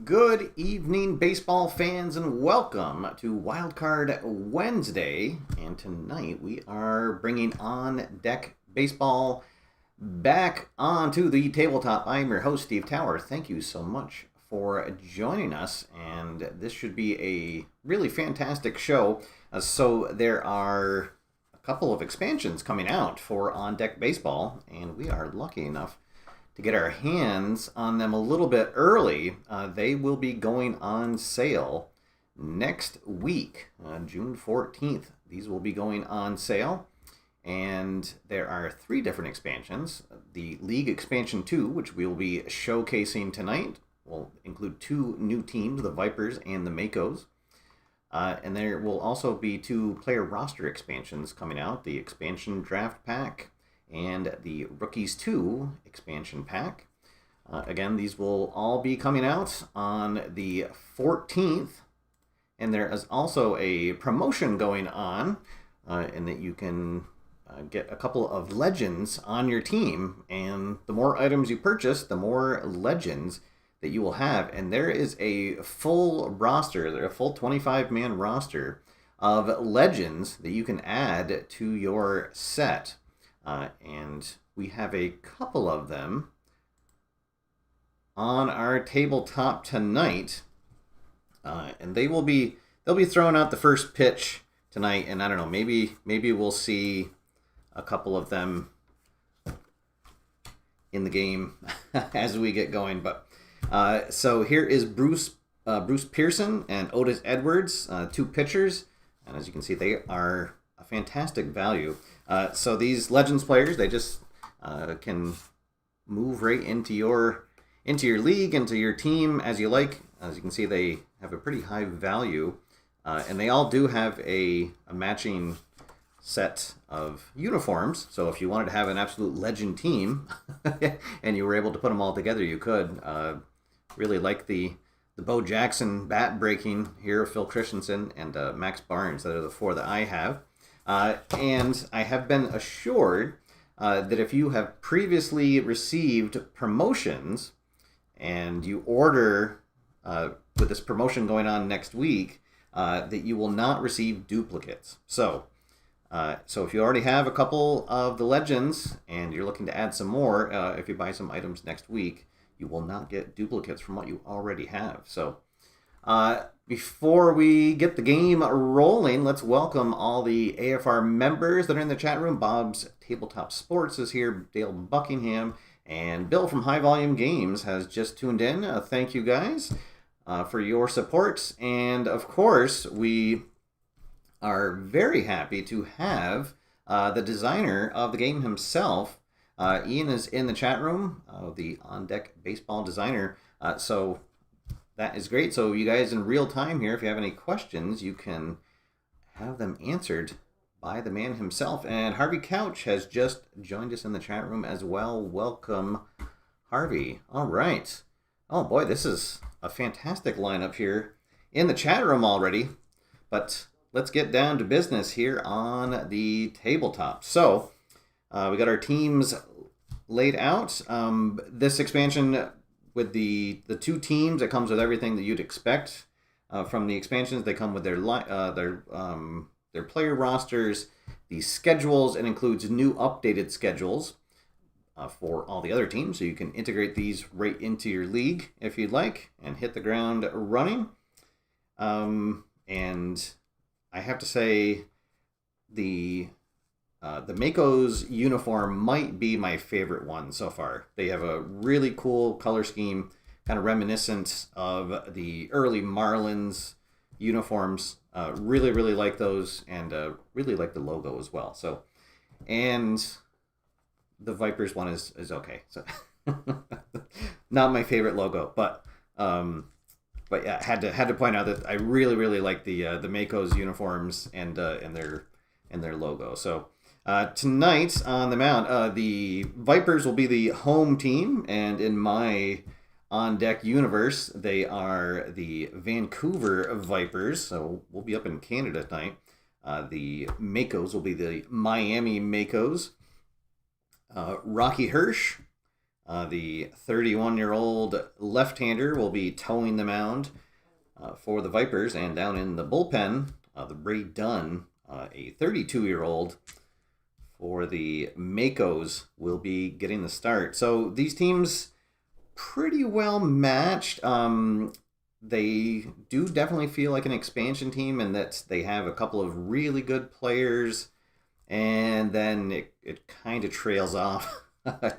Good evening, baseball fans, and welcome to Wildcard Wednesday. And tonight we are bringing on deck baseball back onto the tabletop. I'm your host, Steve Tower. Thank you so much for joining us. And this should be a really fantastic show. So there are a couple of expansions coming out for On Deck Baseball, and we are lucky enough to get our hands on them a little bit early. They will be going on sale next week, June 14th. These will be going on sale, and there are 3 different expansions. The League Expansion 2, which we will be showcasing tonight, will include 2 new teams, the Vipers and the Makos. And there will also be 2 player roster expansions coming out, the Expansion Draft Pack and the Rookies 2 expansion pack. Again, these will all be coming out on the 14th. And there is also a promotion going on in that you can get a couple of legends on your team. And the more items you purchase, the more legends that you will have. And there is a full roster, a full 25-man roster of legends that you can add to your set. And we have a couple of them on our tabletop tonight, and they'll be throwing out the first pitch tonight. And I don't know, maybe we'll see a couple of them in the game as we get going. But so here is Bruce Pearson and Otis Edwards, 2 pitchers, and as you can see, they are a fantastic value. So these Legends players, they just can move right into your league, into your team as you like. As you can see, they have a pretty high value, and they all do have a matching set of uniforms. So if you wanted to have an absolute legend team and you were able to put them all together, you could. Really like the Bo Jackson bat breaking here of Phil Christensen and Max Barnes. That are the 4 that I have. And I have been assured that if you have previously received promotions and you order with this promotion going on next week, that you will not receive duplicates. So if you already have a couple of the legends and you're looking to add some more, if you buy some items next week, you will not get duplicates from what you already have. So before we get the game rolling, let's welcome all the AFR members that are in the chat room. Bob's Tabletop Sports is here, Dale Buckingham, and Bill from High Volume Games has just tuned in. Thank you guys for your support. And of course, we are very happy to have the designer of the game himself. Ian is in the chat room, the On Deck Baseball designer. So that is great. So you guys in real time here, if you have any questions, you can have them answered by the man himself. And Harvey Couch has just joined us in the chat room as well. Welcome, Harvey. All right. Oh boy, this is a fantastic lineup here in the chat room already. But let's get down to business here on the tabletop. So we got our teams laid out. This expansion, with the 2 teams, it comes with everything that you'd expect from the expansions. They come with their player rosters, the schedules. It includes new updated schedules for all the other teams, so you can integrate these right into your league if you'd like and hit the ground running. And I have to say, the Makos uniform might be my favorite one so far. They have a really cool color scheme, kind of reminiscent of the early Marlins uniforms. Really like those, and really like the logo as well. So, and the Vipers one is okay. So, not my favorite logo, but yeah, had to point out that I really like the Makos uniforms and their logo. So. Tonight on the mound, the Vipers will be the home team, and in my on-deck universe, they are the Vancouver Vipers, so we'll be up in Canada tonight. The Makos will be the Miami Makos. Rocky Hirsch The 31-year-old left-hander will be towing the mound for the Vipers. And down in the bullpen, the Ray Dunn, a 32-year-old for the Makos, will be getting the start. So these teams pretty well matched. They do definitely feel like an expansion team in that they have a couple of really good players, and then it kind of trails off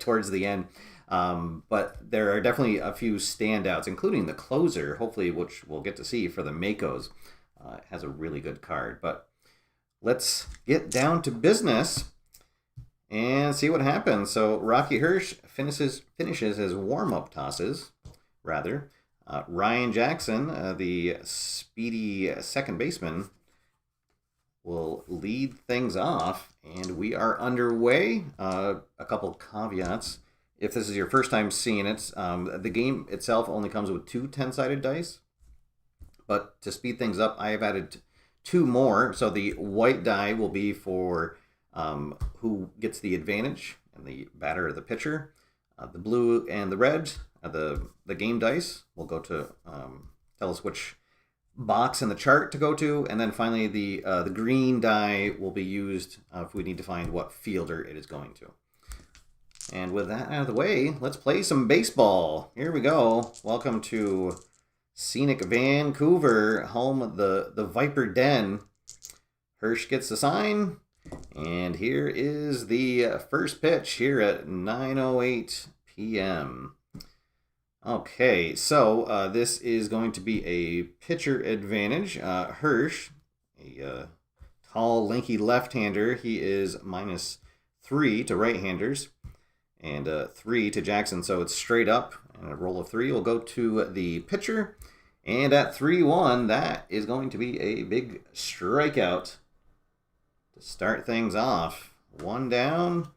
towards the end. But there are definitely a few standouts, including the closer, hopefully, which we'll get to see for the Makos. Has a really good card. But let's get down to business and see what happens. So Rocky Hirsch finishes his warm-up tosses, rather. Ryan Jackson, the speedy second baseman, will lead things off, and we are underway. A couple caveats. If this is your first time seeing it, the game itself only comes with 2 10-sided dice. But to speed things up, I have added 2 more. So the white die will be for who gets the advantage, and the batter or the pitcher. The blue and the red, the game dice, will go to tell us which box in the chart to go to, and then finally the green die will be used if we need to find what fielder it is going to. And with that out of the way, let's play some baseball. Here we go. Welcome to scenic Vancouver, home of the Viper Den. Hirsch gets the sign. And here is the first pitch here at 9:08 p.m. Okay, so this is going to be a pitcher advantage. Hirsch, a tall, lanky left-hander, he is -3 to right-handers and 3 to Jackson, so it's straight up. And a roll of 3 will go to the pitcher. And at 3-1, that is going to be a big strikeout. Start things off. 1 down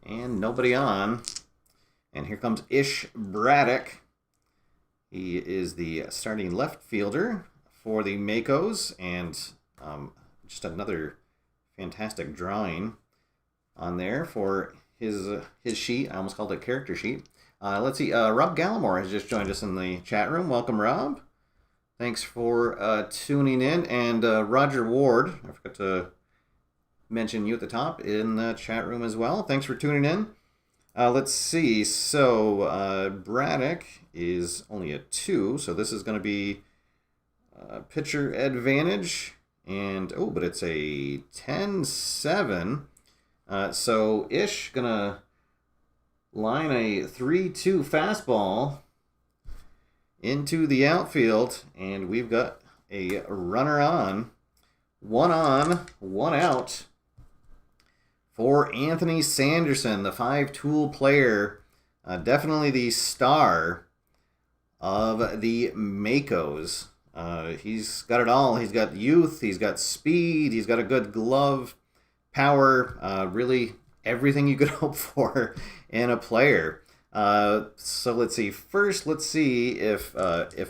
and nobody on. And here comes Ish Braddock. He is the starting left fielder for the Makos, and just another fantastic drawing on there for his sheet. I almost called it a character sheet. Let's see. Rob Gallimore has just joined us in the chat room. Welcome, Rob. Thanks for tuning in. And Roger Ward, I forgot to mention you at the top in the chat room as well. Thanks for tuning in. Let's see. So Braddock is only a 2, so this is going to be pitcher advantage. And but it's a 10-7. So Ish gonna line a 3-2 fastball into the outfield, and we've got a runner on, 1 out. For Anthony Sanderson, the 5-tool player, definitely the star of the Makos. He's got it all. He's got youth, he's got speed, he's got a good glove, power, really everything you could hope for in a player. So let's see. First, let's see if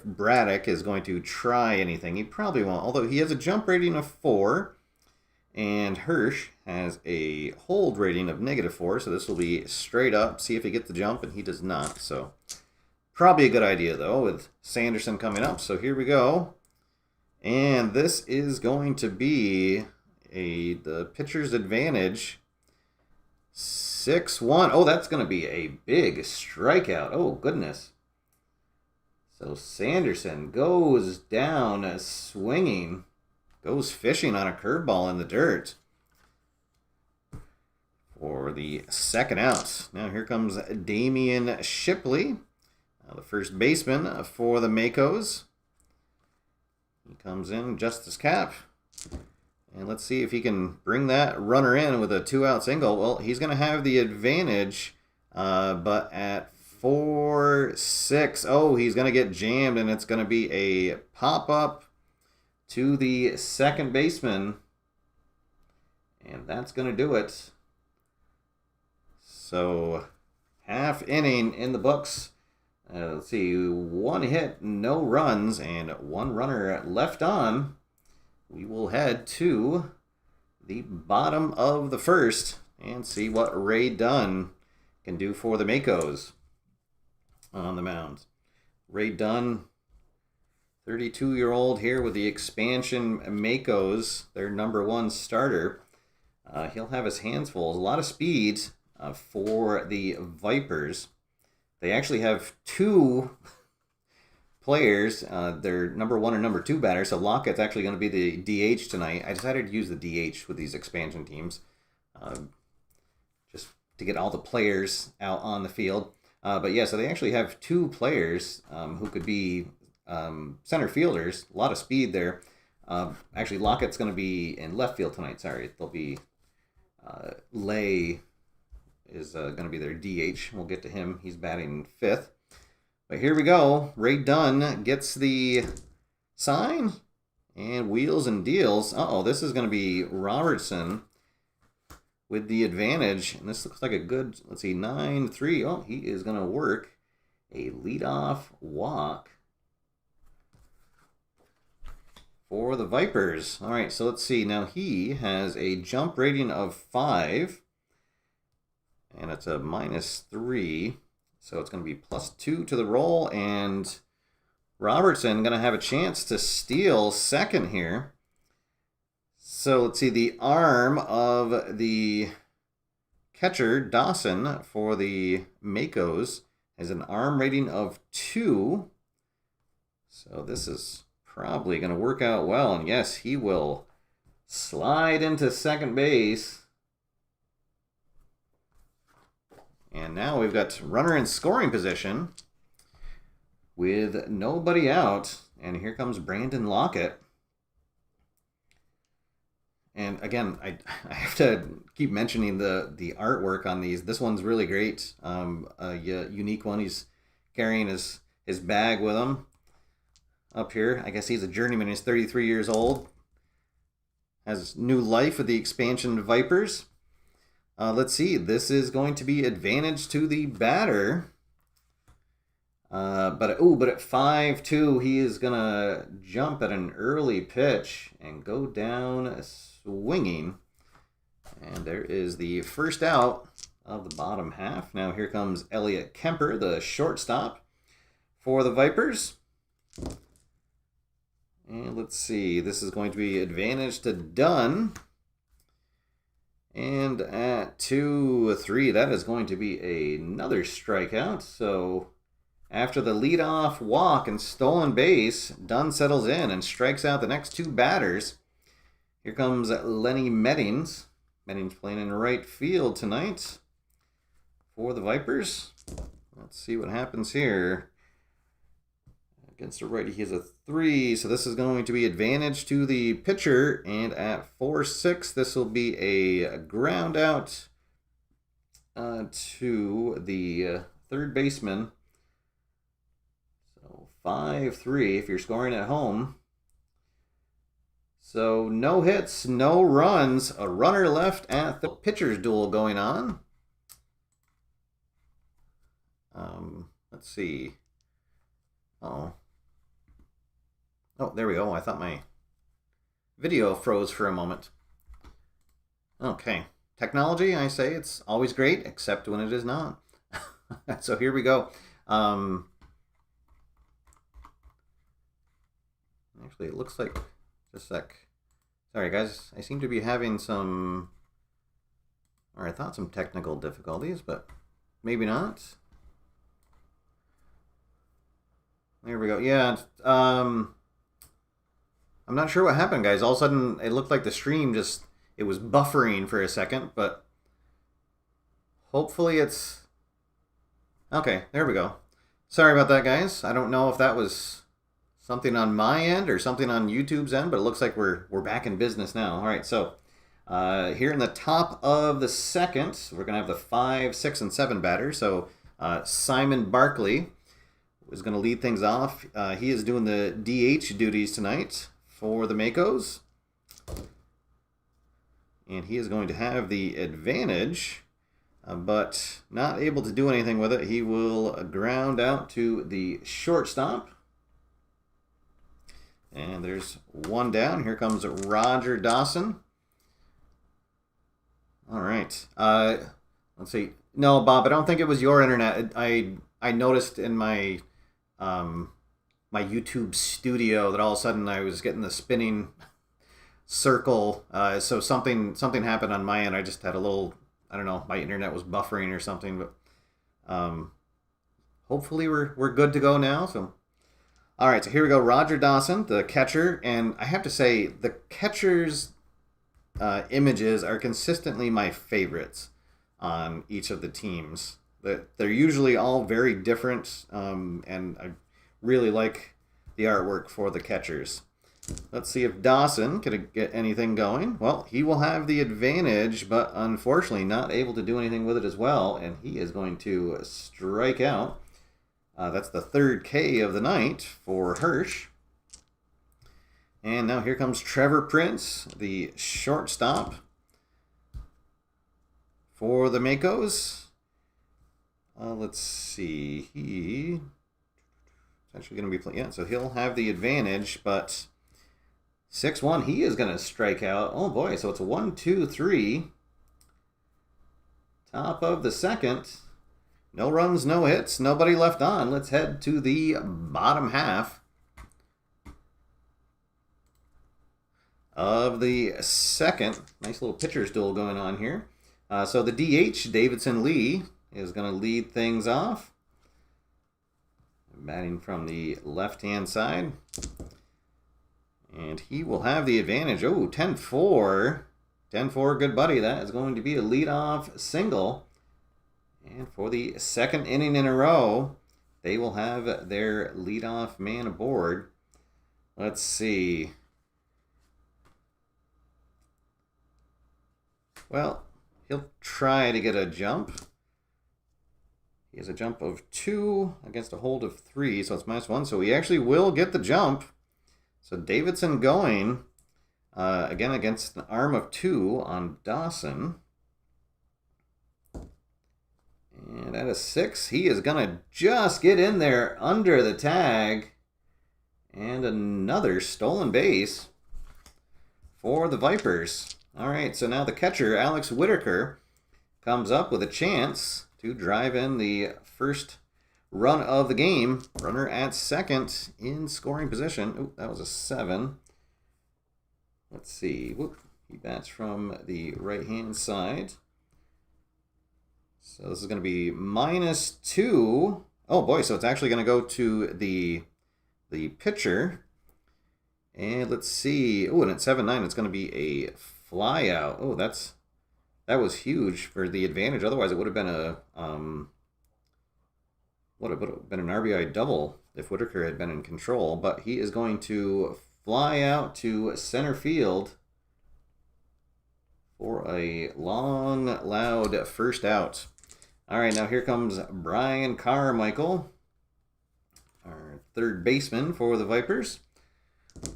Braddock is going to try anything. He probably won't, although he has a jump rating of 4. And Hirsch has a hold rating of -4, so this will be straight up. See if he gets the jump, and he does not. So probably a good idea, though, with Sanderson coming up. So here we go. And this is going to be the pitcher's advantage. 6-1. Oh, that's going to be a big strikeout. Oh, goodness. So Sanderson goes down swinging. Goes fishing on a curveball in the dirt for the second out. Now here comes Damian Shipley, the first baseman for the Makos. He comes in, Justice Cap. And let's see if he can bring that runner in with a 2-out single. Well, he's going to have the advantage, but at 4-6, oh, he's going to get jammed, and it's going to be a pop-up to the second baseman, and that's going to do it. So, half inning in the books. Let's see, 1 hit, no runs, and 1 runner left on. We will head to the bottom of the first and see what Ray Dunn can do for the Makos. on the mound. Ray Dunn, 32-year-old here with the expansion Makos, their #1 starter. He'll have his hands full. A lot of speed for the Vipers. They actually have two players, their #1 and #2 batters. So Lockett's actually going to be the DH tonight. I decided to use the DH with these expansion teams, just to get all the players out on the field. But yeah, so they actually have two players who could be center fielders. A lot of speed there. Actually, Lockett's going to be in left field tonight. Sorry, they'll be Lay is going to be their DH. We'll get to him. He's batting 5th. But here we go. Ray Dunn gets the sign and wheels and deals. Uh-oh, this is going to be Robertson with the advantage. And this looks like a good, let's see, 9-3. Oh, he is going to work a leadoff walk for the Vipers. All right, so let's see. Now he has a jump rating of 5. And it's a -3. So it's going to be +2 to the roll, and Robertson going to have a chance to steal second here. So let's see, the arm of the catcher, Dawson, for the Makos, has an arm rating of 2. So this is probably going to work out well, and yes, he will slide into second base. And now we've got runner in scoring position with nobody out. And here comes Brandon Lockett. And again, I have to keep mentioning the artwork on these. This one's really great. A unique one. He's carrying his bag with him up here. I guess he's a journeyman. He's 33 years old. Has new life with the expansion Vipers. Let's see. This is going to be advantage to the batter. But at 5-2, he is going to jump at an early pitch and go down swinging. And there is the first out of the bottom half. Now here comes Elliot Kemper, the shortstop for the Vipers. And let's see. This is going to be advantage to Dunn. And at 2-3, that is going to be another strikeout. So after the leadoff walk and stolen base, Dunn settles in and strikes out the next two batters. Here comes Lenny Meddings. Meddings playing in right field tonight for the Vipers. Let's see what happens here. Against a righty, he has a 3, so this is going to be advantage to the pitcher. And at 4-6, this will be a ground out to the third baseman. So 5-3 if you're scoring at home. So no hits, no runs, a runner left at the pitcher's duel going on. Let's see. Oh, there we go. I thought my video froze for a moment. Okay. Technology, I say it's always great, except when it is not. So here we go. Actually, it looks like... Just a sec. Sorry, guys. I seem to be having some... Or I thought some technical difficulties, but maybe not. There we go. Yeah, I'm not sure what happened, guys. All of a sudden, it looked like the stream it was buffering for a second, but hopefully it's... Okay, there we go. Sorry about that, guys. I don't know if that was something on my end or something on YouTube's end, but it looks like we're back in business now. All right, so here in the top of the second, we're going to have the 5, 6, and 7 batters. So Simon Barkley is going to lead things off. He is doing the DH duties tonight for the Makos. And he is going to have the advantage, but not able to do anything with it. He will ground out to the shortstop. And there's one down. Here comes Roger Dawson. All right. Let's see. No, Bob, I don't think it was your internet. I I noticed in my my YouTube studio that all of a sudden I was getting the spinning circle. So something happened on my end. I just had a little, I don't know, my internet was buffering or something, but hopefully we're good to go now. So all right, so here we go. Roger Dawson, the catcher, and I have to say the catcher's images are consistently my favorites on each of the teams. They're usually all very different, and I really like the artwork for the catchers. Let's see if Dawson can get anything going. Well, he will have the advantage, but unfortunately not able to do anything with it as well, and he is going to strike out. That's the third K of the night for Hirsch. And now here comes Trevor Prince, the shortstop for the Makos. Let's see. He's actually going to be playing. Yeah, so he'll have the advantage, but 6-1, he is going to strike out. Oh boy, so it's a 1-2-3. Top of the second. No runs, no hits, nobody left on. Let's head to the bottom half of the second. Nice little pitcher's duel going on here. So the DH, Davidson Lee, is going to lead things off. Batting from the left-hand side. And he will have the advantage. Oh, 10-4. 10-4, good buddy. That is going to be a leadoff single. And for the second inning in a row, they will have their leadoff man aboard. Let's see. Well, he'll try to get a jump. He has a jump of 2 against a hold of 3, so it's -1. So he actually will get the jump. So Davidson going, again, against an arm of 2 on Dawson. And at a 6, he is going to just get in there under the tag. And another stolen base for the Vipers. All right, so now the catcher, Alex Whitaker, comes up with a chance to drive in the first run of the game. Runner at second in scoring position. Oh, that was a 7. Let's see. Whoop. He bats from the right-hand side. So this is going to be -2. Oh boy, so it's actually going to go to the pitcher. And let's see. Oh, and at 7-9, it's going to be a fly out. Oh, that was huge for the advantage. Otherwise, it would have been a an RBI double if Whitaker had been in control. But he is going to fly out to center field for a long, loud first out. All right, now here comes Brian Carmichael, our third baseman for the Vipers.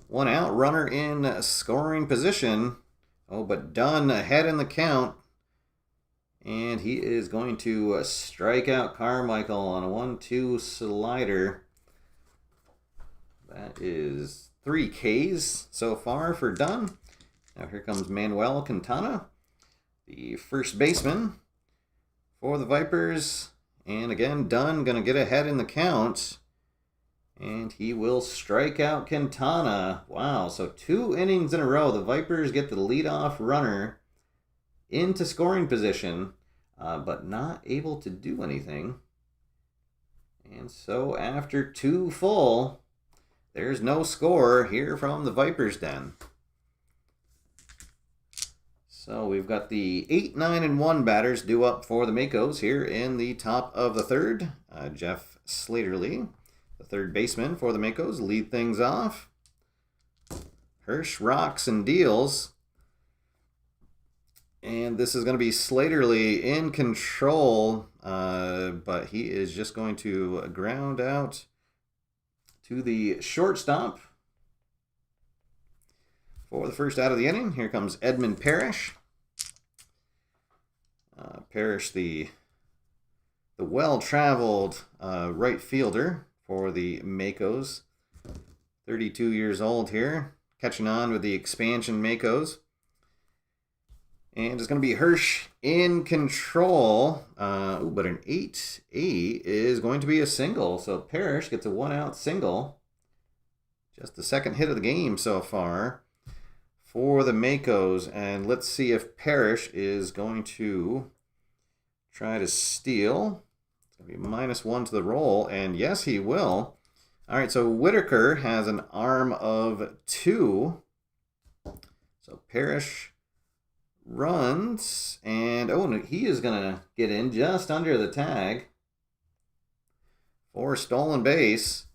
1 out, runner in scoring position. Oh, but Dunn ahead in the count. And he is going to strike out Carmichael on a 1-2 slider. That is 3 Ks so far for Dunn. Now here comes Manuel Quintana, the first baseman for the Vipers. And again, Dunn going to get ahead in the count. And he will strike out Quintana. Wow, so 2 innings in a row. The Vipers get the leadoff runner into scoring position, but not able to do anything. And so after 2 full, there's no score here from the Vipers den. So we've got the 8, 9, and 1 batters due up for the Makos here in the top of the third. Jeff Slaterly, the third baseman for the Makos, lead things off. Hirsch rocks and deals. And this is going to be Slaterly in control, but he is just going to ground out to the shortstop for the first out of the inning. Here comes Edmund Parrish. Parrish, the well-traveled right fielder for the Makos. 32 years old here, catching on with the expansion Makos. And it's going to be Hirsch in control. But an 8-8 is going to be a single. So Parrish gets a 1-out single. Just the second hit of the game so far for the Makos. And let's see if Parrish is going to try to steal. It's going to be -1 to the roll. And yes, he will. All right, so Whitaker has an arm of 2. So Parrish runs, and he is going to get in just under the tag for stolen base.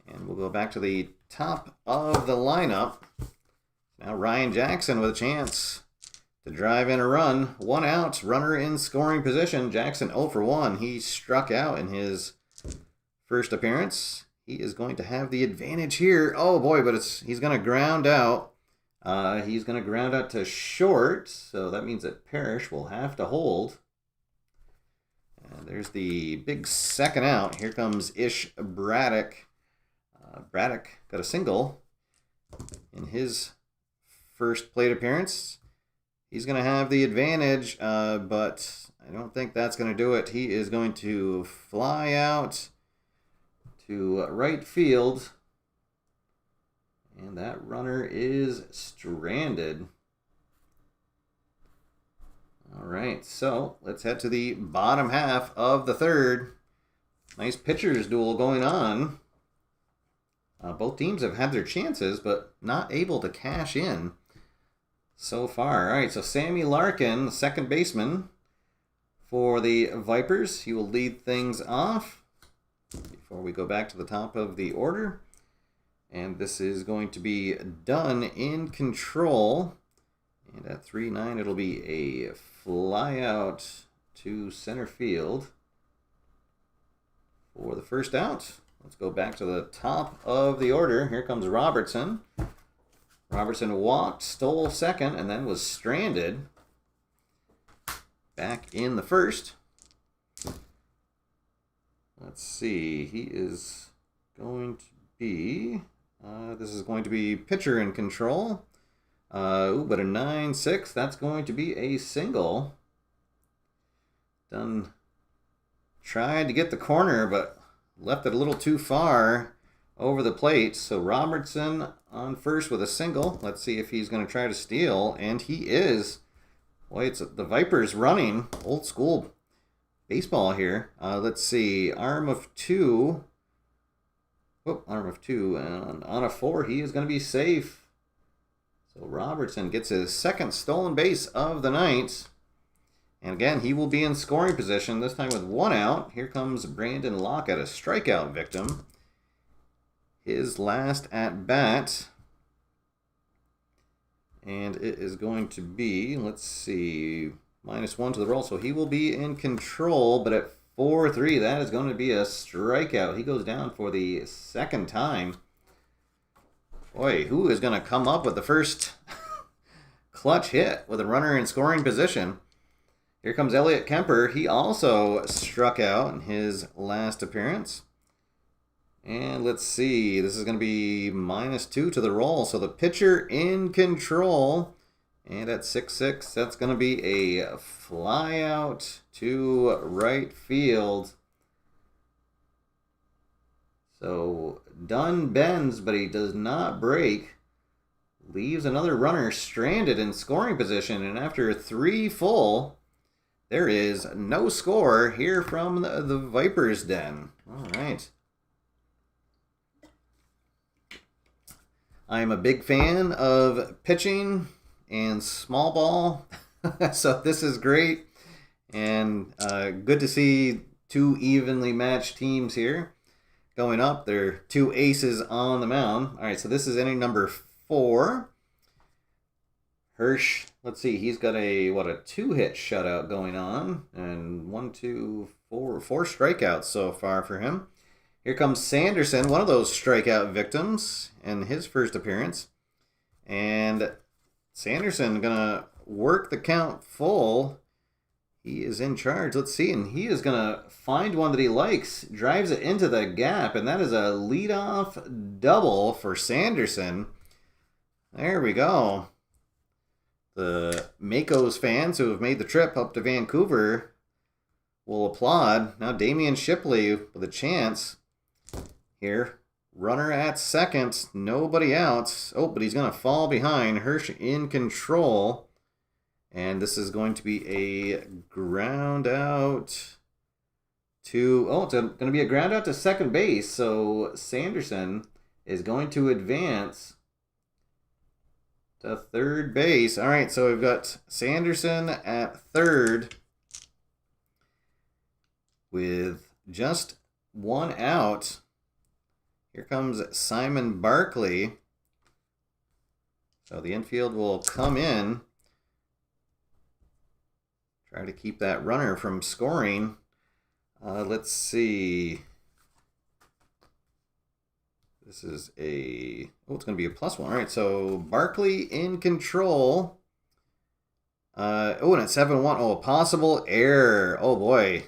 And we'll go back to the top of the lineup. Now Ryan Jackson with a chance to drive in a run. 1 out, runner in scoring position. Jackson 0 for 1. He struck out in his first appearance. He is going to have the advantage here. Oh boy, but he's going to ground out. He's going to ground out to short, so that means that Parrish will have to hold. And there's the big second out. Here comes Ish Braddock. Braddock got a single in his first plate appearance. He's going to have the advantage, but I don't think that's going to do it. He is going to fly out to right field. And that runner is stranded. All right, so let's head to the bottom half of the third. Nice pitchers duel going on. Both teams have had their chances, but not able to cash in so far. All right, so Sammy Larkin, the second baseman for the Vipers. He will lead things off before we go back to the top of the order. And this is going to be done in control. And at 3-9, it'll be a fly out to center field for the first out. Let's go back to the top of the order. Here comes Robertson. Robertson walked, stole second, and then was stranded back in the first. Let's see. He is going to be... this is going to be pitcher in control. But a 9-6. That's going to be a single. Dunn tried to get the corner, but left it a little too far over the plate. So Robertson on first with a single. Let's see if he's going to try to steal. And he is. Boy, it's the Vipers running. Old school baseball here. Let's see. Arm of 2. Oh, arm of 2, and on a 4, he is going to be safe. So Robertson gets his second stolen base of the night. And again, he will be in scoring position, this time with 1 out. Here comes Brandon Lockett, a strikeout victim. His last at bat. And it is going to be, let's see, -1 to the roll. So he will be in control, but at 4-3, that is going to be a strikeout. He goes down for the second time. Boy, who is going to come up with the first clutch hit with a runner in scoring position? Here comes Elliot Kemper. He also struck out in his last appearance. And let's see, this is going to be -2 to the roll. So the pitcher in control. And at 6-6, that's going to be a fly out to right field. So Dunn bends, but he does not break. Leaves another runner stranded in scoring position. And after 3 full, there is no score here from the Vipers' den. All right. I'm a big fan of pitching and small ball, so this is great, and good to see 2 evenly matched teams here going up. They're 2 aces on the mound. All right, so this is inning number 4. Hirsch, let's see, he's got a 2-hit shutout going on, and 4 strikeouts so far for him. Here comes Sanderson, one of those strikeout victims in his first appearance, and Sanderson gonna work the count full. He is in charge. Let's see, and he is gonna find one that he likes, drives it into the gap, and that is a leadoff double for Sanderson. There we go. The Makos fans who have made the trip up to Vancouver will applaud. Now Damian Shipley with a chance here. Runner at second, nobody out. Oh, but he's going to fall behind. Hirsch in control. And this is going to be a ground out to... Oh, it's going to be a ground out to second base. So Sanderson is going to advance to third base. All right, so we've got Sanderson at third with just one out. Here comes Simon Barkley. So the infield will come in. Try to keep that runner from scoring. Let's see. This is a... Oh, it's going to be a +1. All right, so Barkley in control. Oh, and at 7-1. Oh, a possible error. Oh, boy.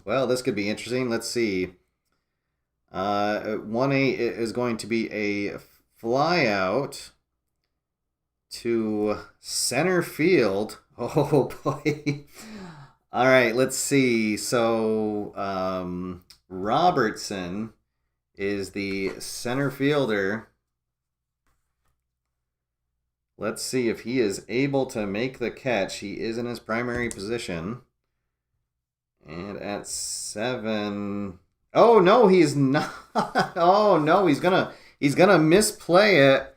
Well, this could be interesting. Let's see. 1A is going to be a fly out to center field. Oh, boy. All right, let's see. So, Robertson is the center fielder. Let's see if he is able to make the catch. He is in his primary position. And at 7... Oh, no, he's not. Oh, no, he's gonna misplay it.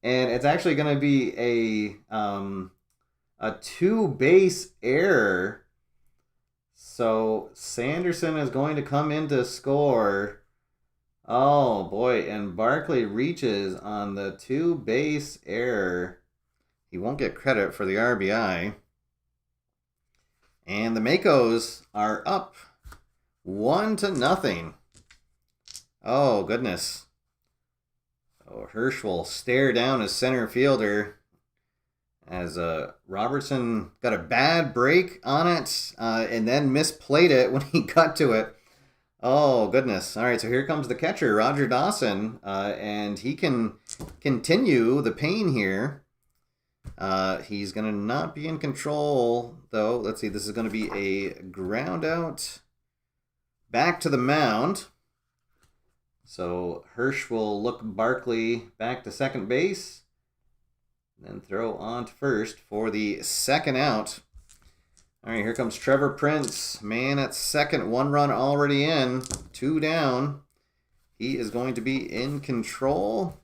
And it's actually going to be a two-base error. So Sanderson is going to come in to score. Oh, boy, and Barkley reaches on the two-base error. He won't get credit for the RBI. And the Makos are up 1-0. Oh, goodness. Oh, Hirsch will stare down his center fielder as Robertson got a bad break on it and then misplayed it when he got to it. Oh, goodness. All right, so here comes the catcher, Roger Dawson, and he can continue the pain here. He's going to not be in control, though. Let's see, this is going to be a ground out back to the mound. So Hirsch will look Barkley back to second base, then throw on to first for the second out. All right, here comes Trevor Prince. Man at second, 1 run already in, 2 down. He is going to be in control.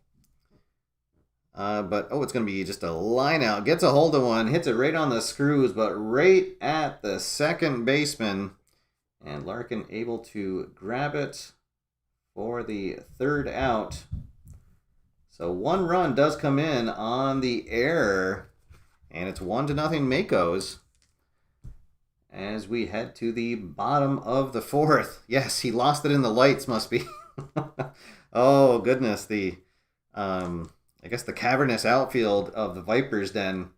But, it's going to be just a line out. Gets a hold of one, hits it right on the screws, but right at the second baseman. And Larkin able to grab it for the third out. So 1 run does come in on the error. And it's 1-0 Makos as we head to the bottom of the fourth. Yes, he lost it in the lights, must be. Oh, goodness. I guess the cavernous outfield of the Vipers den.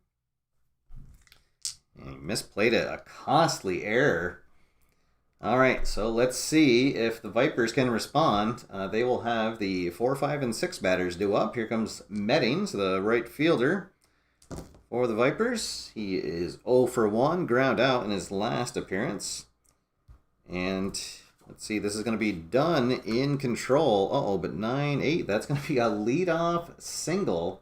And he misplayed it. A costly error. All right, so let's see if the Vipers can respond. They will have the 4, 5, and 6 batters due up. Here comes Meddings, the right fielder for the Vipers. He is 0 for 1, ground out in his last appearance. And let's see, this is going to be done in control. But 9-8, that's going to be a leadoff single.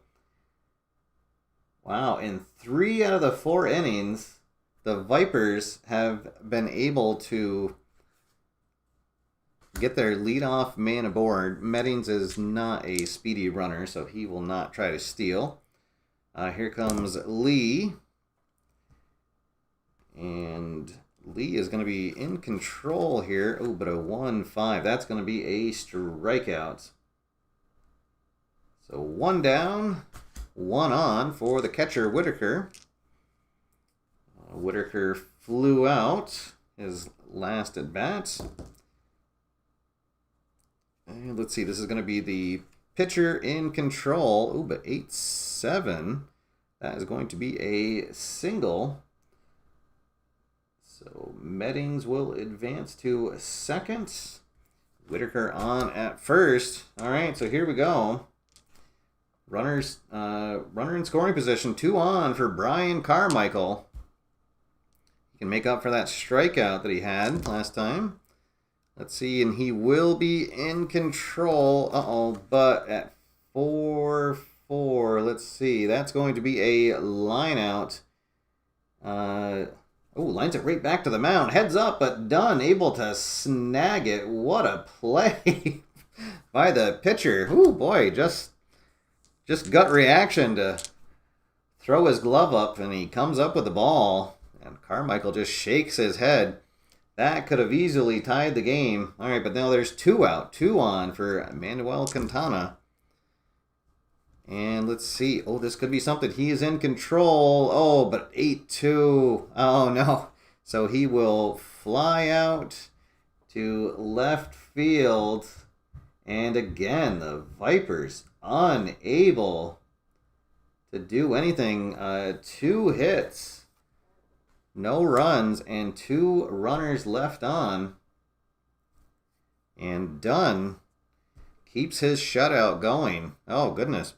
Wow, in 3 out of the 4 innings, the Vipers have been able to get their leadoff man aboard. Meddings is not a speedy runner, so he will not try to steal. Here comes Lee. And Lee is going to be in control here. Oh, but a 1-5. That's going to be a strikeout. So 1 down, 1 on for the catcher, Whitaker. Whitaker flew out his last at bat. And let's see, this is going to be the pitcher in control. Oh, but 8-7. That is going to be a single. So Meddings will advance to second. Whitaker on at first. All right, so here we go. runner in scoring position. 2 on for Brian Carmichael. He can make up for that strikeout that he had last time. Let's see, and he will be in control. But at 4-4, let's see. That's going to be a line out. Lines it right back to the mound. Heads up, but Dunn able to snag it. What a play by the pitcher. Oh boy, just gut reaction to throw his glove up, and he comes up with the ball. And Carmichael just shakes his head. That could have easily tied the game. All right, but now there's 2 out, 2 on for Manuel Quintana. And let's see. Oh, this could be something. He is in control. Oh, but 8-2. Oh, no. So he will fly out to left field. And again, the Vipers unable to do anything. 2 hits. No runs and 2 runners left on. And Dunn keeps his shutout going. Oh, goodness.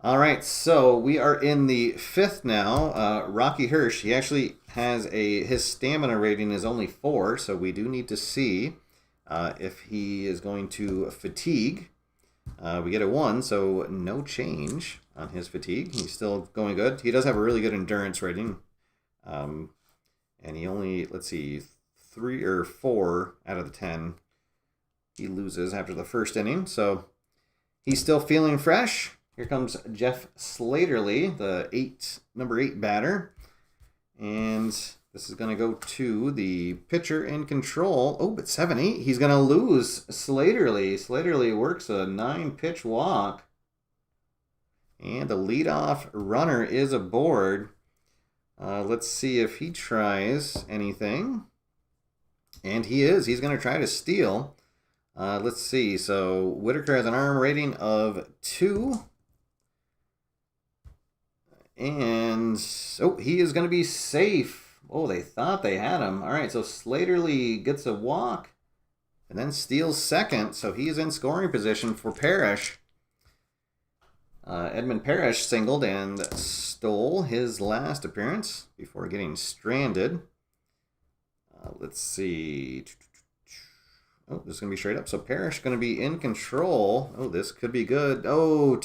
All right, so we are in the 5th now. Rocky Hirsch, he actually has his stamina rating is only 4, so we do need to see if he is going to fatigue. We get a 1, so no change on his fatigue. He's still going good. He does have a really good endurance rating. And he only, let's see, 3 or 4 out of the 10 he loses after the first inning. So he's still feeling fresh. Here comes Jeff Slaterly, the number 8 batter. And this is going to go to the pitcher in control. Oh, but 7-8. He's going to lose Slaterly. Slaterly works a 9-pitch walk. And the leadoff runner is aboard. Let's see if he tries anything. And he is. He's going to try to steal. Let's see. So Whitaker has an arm rating of 2. And, he is going to be safe. Oh, they thought they had him. All right, so Slaterly gets a walk and then steals second. So he is in scoring position for Parrish. Edmund Parrish singled and stole his last appearance before getting stranded. Let's see. Oh, this is going to be straight up. So Parrish going to be in control. Oh, this could be good. Oh,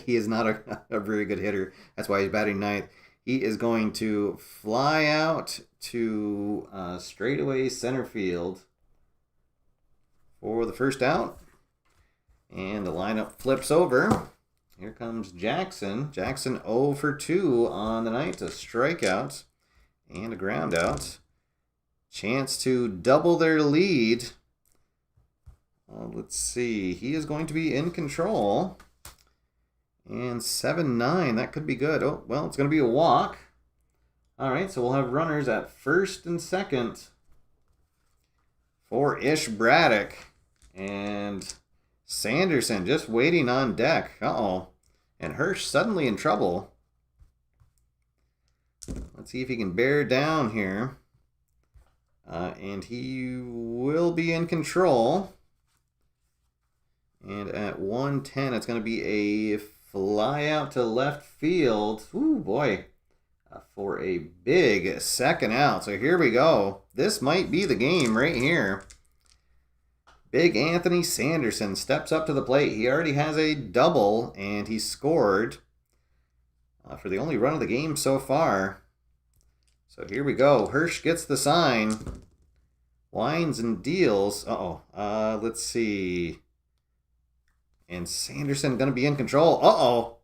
he is not a very good hitter. That's why he's batting 9th. He is going to fly out to straightaway center field for the first out. And the lineup flips over. Here comes Jackson. Jackson 0 for 2 on the night. A strikeout and a ground out. Chance to double their lead. Let's see. He is going to be in control. And 7-9. That could be good. Oh, well, it's going to be a walk. All right, so we'll have runners at first and second for Ish Braddock. And Sanderson just waiting on deck. And Hirsch suddenly in trouble. Let's see if he can bear down here. And he will be in control. And at 110, it's going to be a fly out to left field. Ooh, boy. For a big second out. So here we go. This might be the game right here. Big Anthony Sanderson steps up to the plate. He already has a double, and he scored for the only run of the game so far. So here we go. Hirsch gets the sign. Winds and deals. Let's see. And Sanderson going to be in control.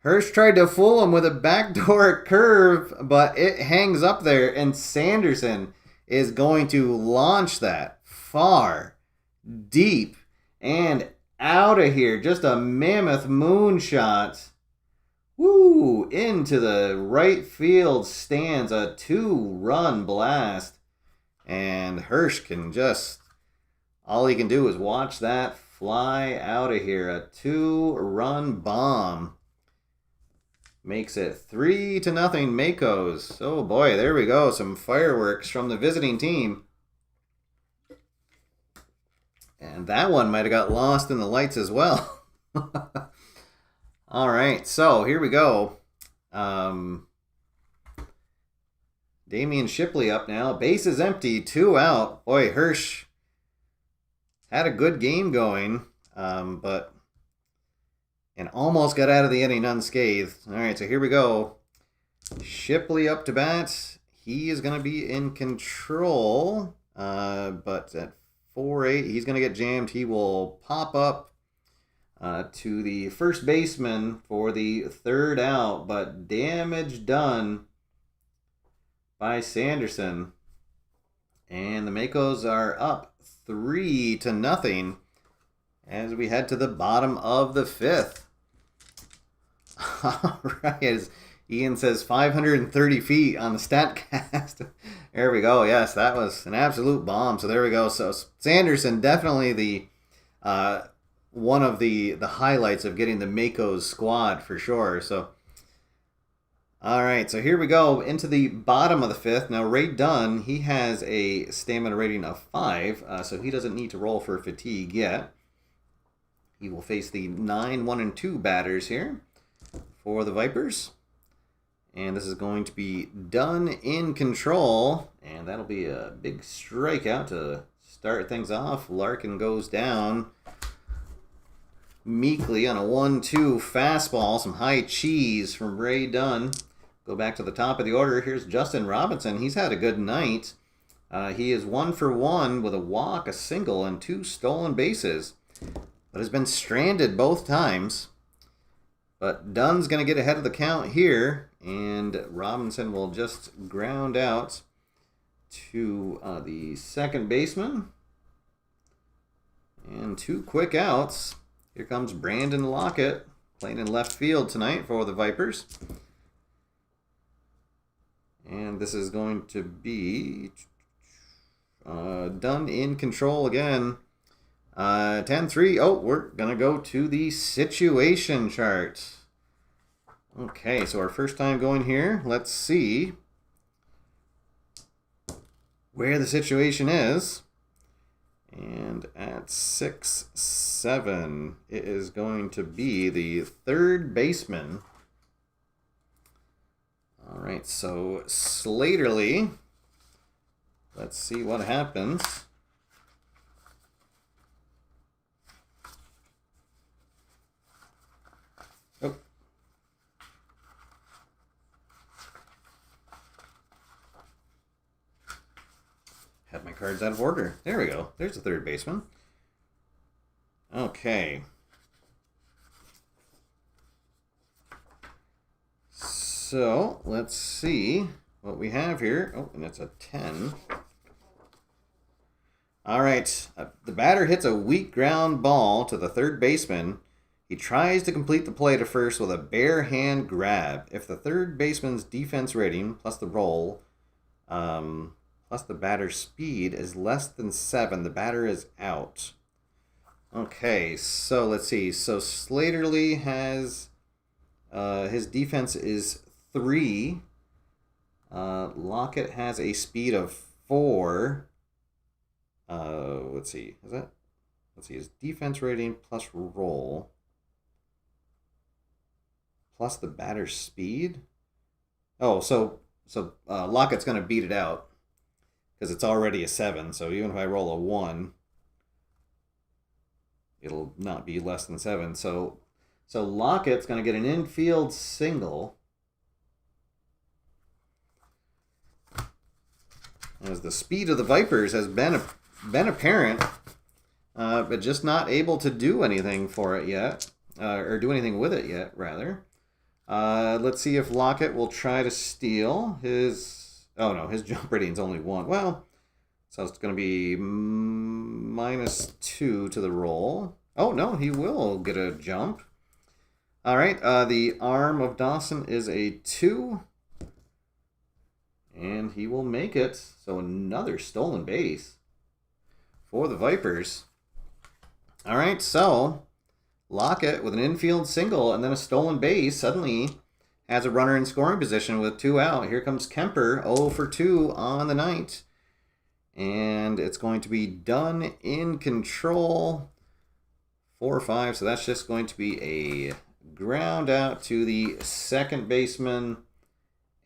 Hirsch tried to fool him with a backdoor curve, but it hangs up there, and Sanderson is going to launch that far, deep, and out of here. Just a mammoth moonshot. Woo! Into the right field stands. A 2-run blast. And Hirsch can just... all he can do is watch that fly out of here. A 2-run bomb. Makes it 3-0 Makos. Oh boy, there we go. Some fireworks from the visiting team. And that one might have got lost in the lights as well. All right, so here we go. Damian Shipley up now. Base is empty, 2 out. Boy, Hirsch had a good game going, but and almost got out of the inning unscathed. All right, so here we go. Shipley up to bat. He is going to be in control, but at 4-8, he's going to get jammed. He will pop up to the first baseman for the 3rd out, but damage done by Sanderson. And the Makos are up 3-0 as we head to the bottom of the 5th. All right, as Ian says, 530 feet on the StatCast. There we go. Yes, that was an absolute bomb. So there we go. So Sanderson, definitely the one of the highlights of getting the Makos squad for sure. So, all right. So here we go into the bottom of the 5th. Now Ray Dunn, he has a stamina rating of 5, so he doesn't need to roll for fatigue yet. He will face the 9, 1, and 2 batters here for the Vipers. And this is going to be Dunn in control. And that'll be a big strikeout to start things off. Larkin goes down meekly on a 1-2 fastball. Some high cheese from Ray Dunn. Go back to the top of the order. Here's Justin Robinson. He's had a good night. He is 1 for 1 with a walk, a single, and 2 stolen bases. But has been stranded both times. But Dunn's going to get ahead of the count here, and Robinson will just ground out to the second baseman. And 2 quick outs. Here comes Brandon Lockett, playing in left field tonight for the Vipers. And this is going to be Dunn in control again. 10-3. Oh, we're going to go to the situation chart. Okay, so our first time going here. Let's see where the situation is. And at 6-7, it is going to be the 3rd baseman. All right, so Slaterly. Let's see what happens. Oh. Had my cards out of order. There we go. There's the 3rd baseman. Okay. So, let's see what we have here. Oh, and it's a 10. All right. The batter hits a weak ground ball to the 3rd baseman. He tries to complete the play to first with a bare hand grab. If the 3rd baseman's defense rating plus the roll plus the batter's speed is less than 7, the batter is out. Okay, so let's see. So Slaterly has his defense is 3. Lockett has a speed of 4. Let's see. Let's see. His defense rating plus roll plus the batter's speed. Oh, so Lockett's going to beat it out because it's already a 7. So even if I roll a 1, it'll not be less than 7. So Lockett's going to get an infield single. As the speed of the Vipers has been apparent, but just not able to do anything for it yet, or do anything with it yet, rather. Let's see if Lockett will try to steal his... Oh, no, his jump rating's only 1. Well, so it's going to be -2 to the roll. Oh, no, he will get a jump. All right, the arm of Dawson is a 2. And he will make it. So another stolen base for the Vipers. All right, so Lockett with an infield single and then a stolen base suddenly has a runner in scoring position with 2 out. Here comes Kemper, 0 for 2 on the night. And it's going to be done in control. 4-5. So that's just going to be a ground out to the second baseman.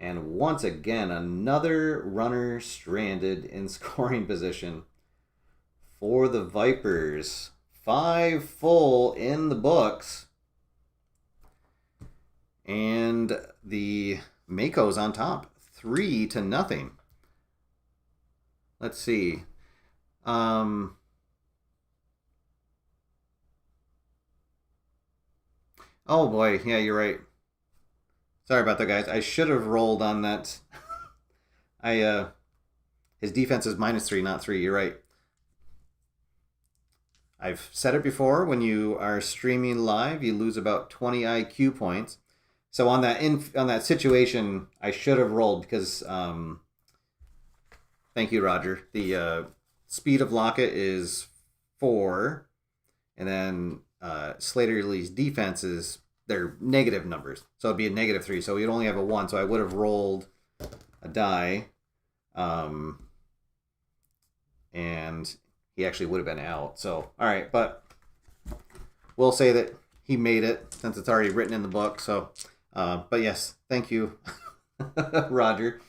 And once again, another runner stranded in scoring position for the Vipers. 5 full in the books. And the Makos on top, 3-0. Let's see. Oh boy, yeah, you're right. Sorry about that, guys. I should have rolled on that. His defense is -3, not 3. You're right. I've said it before. When you are streaming live, you lose about 20 IQ points. So on that situation, I should have rolled because. Thank you, Roger. The speed of Lockett is 4, and then Slaterly's defense is they're negative numbers, so it'd be a -3. So you'd only have a 1. So I would have rolled a die, and he actually would have been out. So all right, but we'll say that he made it since it's already written in the book. So, but yes, thank you, Roger,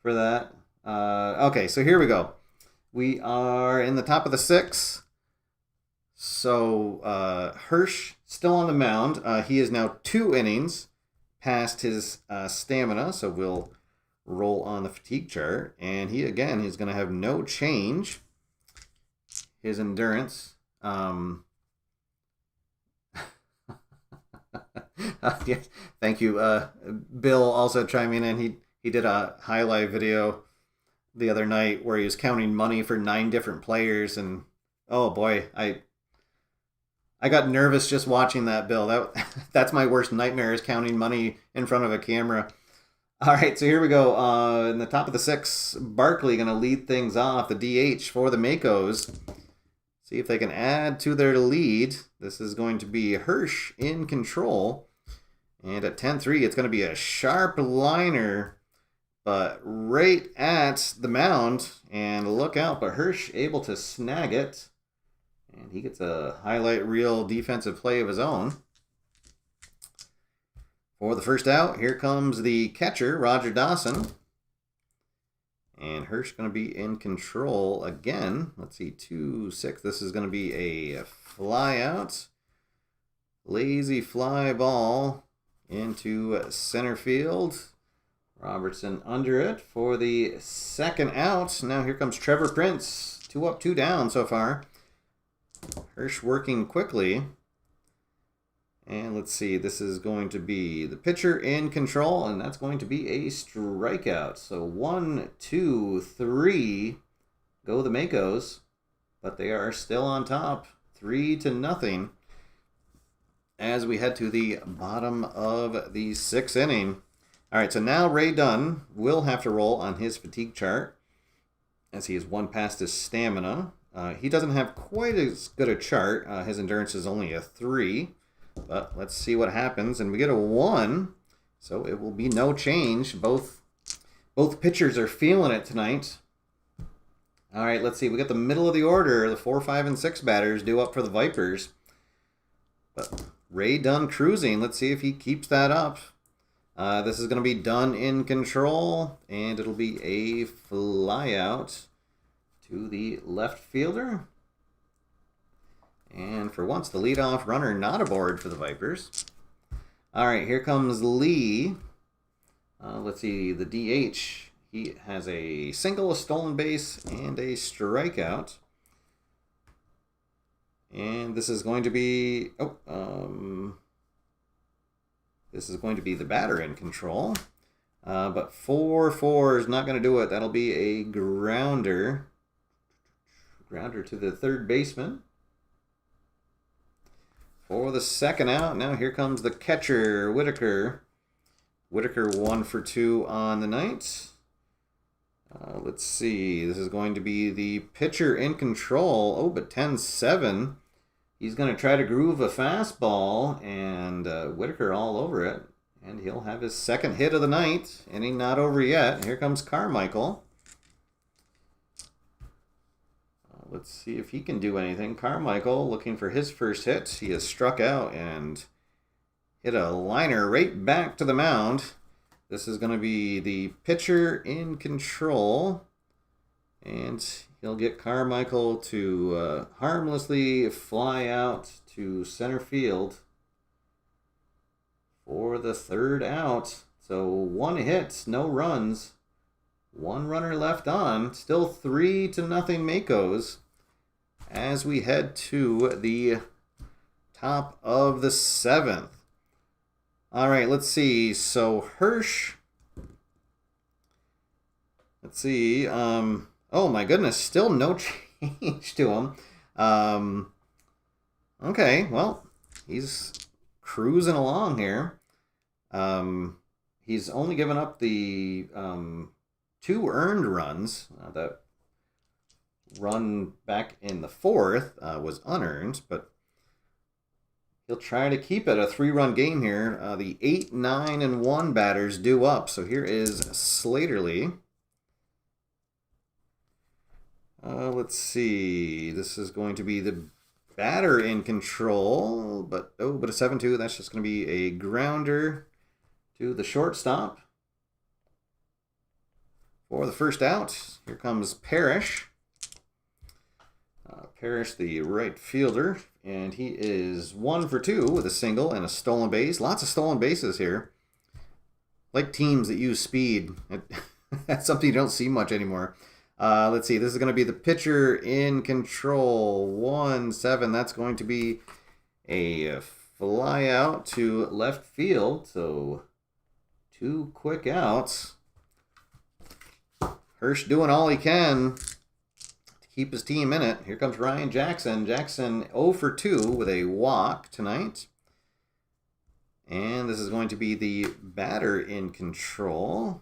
for that. Okay, so here we go. We are in the top of the 6. So Hirsch still on the mound. He is now 2 innings past his stamina. So we'll roll on the fatigue chart. And he, again, he's going to have no change. His endurance. Yeah, thank you. Bill also chiming in. He did a highlight video the other night where he was counting money for 9 different players, and oh boy, I got nervous just watching that, Bill. That's my worst nightmare, is counting money in front of a camera. All right, so here we go. In the top of the 6, Barkley going to lead things off, the DH for the Makos. See if they can add to their lead. This is going to be Hirsch in control, and at 10-3, it's going to be a sharp liner, but right at the mound, and look out, but Hirsch able to snag it, and he gets a highlight reel defensive play of his own. For the first out, here comes the catcher, Roger Dawson, and Hirsch going to be in control again. Let's see, 2-6, this is going to be a fly out, lazy fly ball into center field. Robertson under it for the second out. Now here comes Trevor Prince. 2 up, 2 down so far. Hirsch working quickly. And let's see, this is going to be the pitcher in control, and that's going to be a strikeout. So 1, 2, 3 go the Makos, but they are still on top, 3-0 as we head to the bottom of the 6th inning. All right, so now Ray Dunn will have to roll on his fatigue chart as he is 1 past his stamina. He doesn't have quite as good a chart. His endurance is only a 3, but let's see what happens. And we get a 1, so it will be no change. Both pitchers are feeling it tonight. All right, let's see. We got the middle of the order. The 4, 5, and 6 batters due up for the Vipers. But Ray Dunn cruising. Let's see if he keeps that up. This is going to be done in control, and it'll be a fly out to the left fielder. And for once, the leadoff runner not aboard for the Vipers. All right, here comes Lee. Let's see, the DH. He has a single, a stolen base, and a strikeout. And this is going to be... this is going to be the batter in control. But 4-4 is not going to do it. That'll be a grounder. Grounder to the third baseman. For the second out, now here comes the catcher, Whitaker. Whitaker 1 for 2 on the night. Let's see. This is going to be the pitcher in control. Oh, but 10-7. He's going to try to groove a fastball, and Whitaker all over it. And he'll have his second hit of the night. Inning not over yet. Here comes Carmichael. let's see if he can do anything. Carmichael looking for his first hit. He has struck out and hit a liner right back to the mound. This is going to be the pitcher in control. And he'll get Carmichael to harmlessly fly out to center field for the third out. So 1 hit, no runs. 1 runner left on. Still 3-0 Makos as we head to the top of the 7th. All right, let's see. So Hirsch. Let's see. Oh my goodness, still no change to him. Okay, well, he's cruising along here. He's only given up the 2 earned runs. That run back in the 4th was unearned, but he'll try to keep it a 3-run game here. The 8, 9, and 1 batters due up. So here is Slaterly. Let's see. This is going to be the batter in control, but a 7-2. That's just going to be a grounder to the shortstop for the first out. Here comes Parrish. Parrish, the right fielder, and he is 1 for 2 with a single and a stolen base. Lots of stolen bases here. Like teams that use speed. That's something you don't see much anymore. Let's see. This is going to be the pitcher in control. 1-7. That's going to be a fly out to left field. So 2 quick outs. Hirsch doing all he can to keep his team in it. Here comes Ryan Jackson. Jackson 0 for 2 with a walk tonight. And this is going to be the batter in control.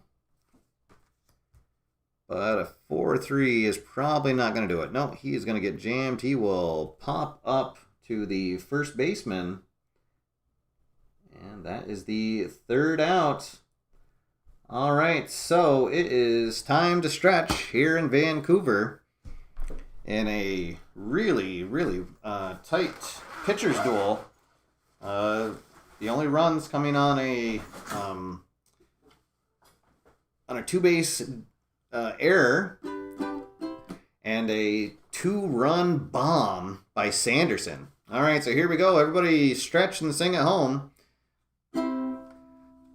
But a 4-3 is probably not going to do it. No, he is going to get jammed. He will pop up to the first baseman. And that is the third out. All right, so it is time to stretch here in Vancouver in a really, really tight pitcher's duel. The only runs coming on a 2-base error and a 2-run bomb by Sanderson. All right, so here we go. Everybody stretch and sing at home.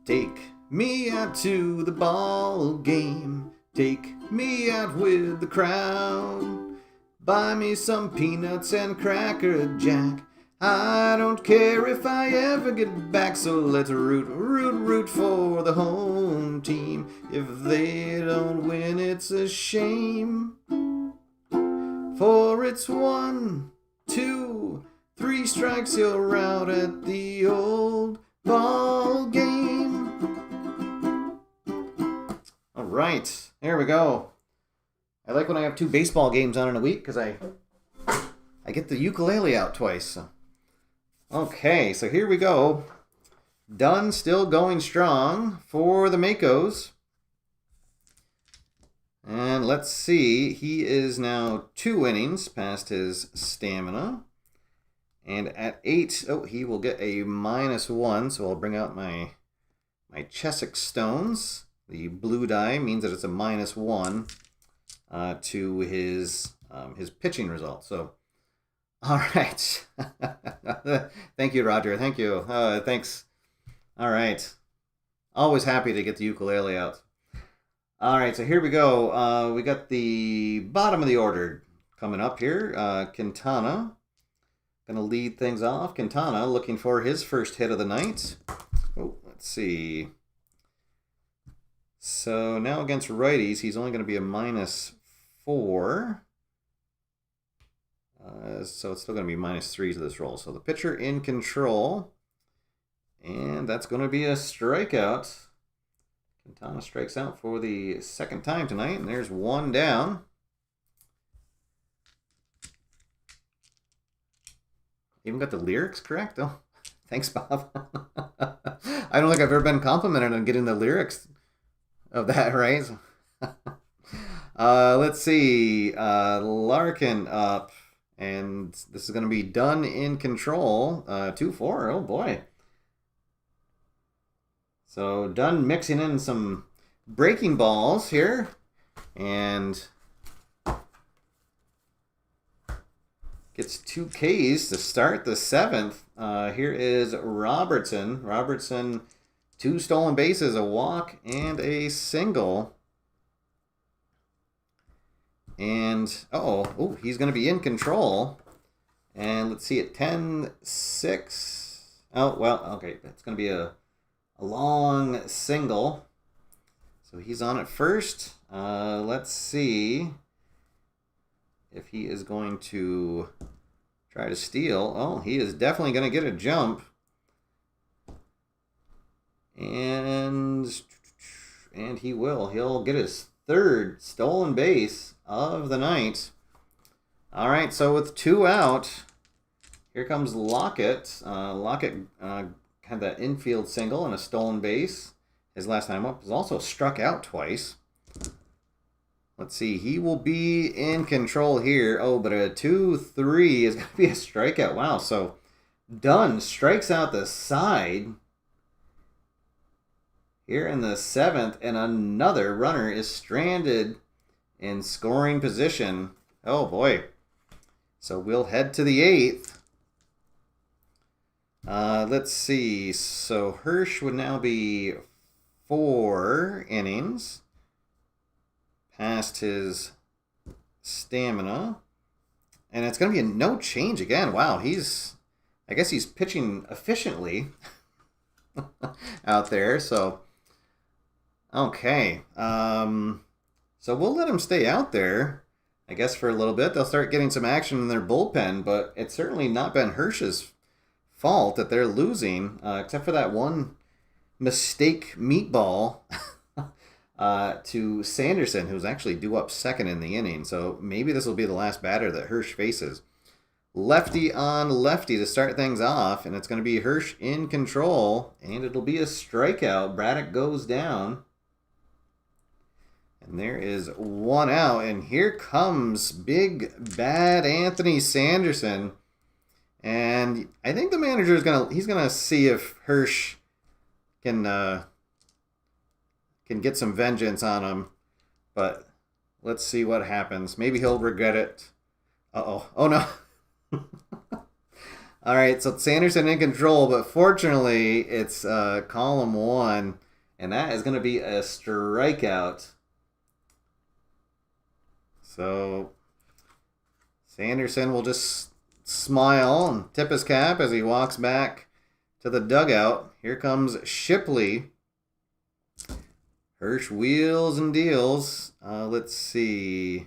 Take me out to the ball game. Take me out with the crowd. Buy me some peanuts and Cracker Jack. I don't care if I ever get back, so let's root for the home team. If they don't win, it's a shame. For it's 1, 2, 3 strikes, you're out at the old ball game. All right, there we go. I like when I have 2 baseball games on in a week because I get the ukulele out twice. So. Okay, so here we go. Dunn still going strong for the Makos. And let's see, he is now 2 innings past his stamina. And at 8, he will get a -1, so I'll bring out my Chesic Stones. The blue die means that it's a -1 to his pitching result. So, all right. Thank you, Roger. Thank you. Thanks. All right. Always happy to get the ukulele out. All right, so here we go. We got the bottom of the order coming up here. Quintana going to lead things off. Quintana looking for his first hit of the night. Oh, let's see. So now against righties, he's only going to be a -4. So it's still going to be -3 to this roll. So the pitcher in control. And that's going to be a strikeout. Quintana strikes out for the second time tonight. And there's 1 down. Even got the lyrics correct? Oh, thanks, Bob. I don't think I've ever been complimented on getting the lyrics of that right. Let's see. Larkin up. And this is going to be done in control. 2-4. Oh, boy. So, done mixing in some breaking balls here. And gets 2 Ks to start the 7th. Here is Robertson. Robertson, 2 stolen bases, a walk, and a single. And, he's going to be in control. And let's see it, 10-6. Oh, well, okay, it's going to be a long single. So he's on at first. Let's see if he is going to try to steal. Oh, he is definitely going to get a jump. And he will. He'll get his 3rd stolen base of the night. All right, so with 2 out, here comes Lockett. Lockett had that infield single and a stolen base. His last time up was also struck out twice. Let's see, he will be in control here. Oh, but a 2-3 is going to be a strikeout. Wow, so Dunn strikes out the side here in the 7th, and another runner is stranded in scoring position. Oh, boy. So we'll head to the 8th. Let's see. So Hirsch would now be 4 innings past his stamina. And it's going to be a no change again. Wow, I guess he's pitching efficiently out there. So, okay. So we'll let him stay out there, I guess, for a little bit. They'll start getting some action in their bullpen, but it's certainly not been Hirsch's fault that they're losing, except for that one mistake meatball to Sanderson, who's actually due up 2nd in the inning. So maybe this will be the last batter that Hirsch faces. Lefty on lefty to start things off, and it's going to be Hirsch in control, and it'll be a strikeout. Braddock goes down. And there is 1 out, and here comes big bad Anthony Sanderson. And I think the manager is gonna see if Hirsch can get some vengeance on him. But let's see what happens. Maybe he'll regret it. Uh-oh. Oh, no. All right, so Sanderson in control, but fortunately it's column 1, and that is going to be a strikeout. So Sanderson will just smile and tip his cap as he walks back to the dugout. Here comes Shipley. Hirsch wheels and deals. Let's see.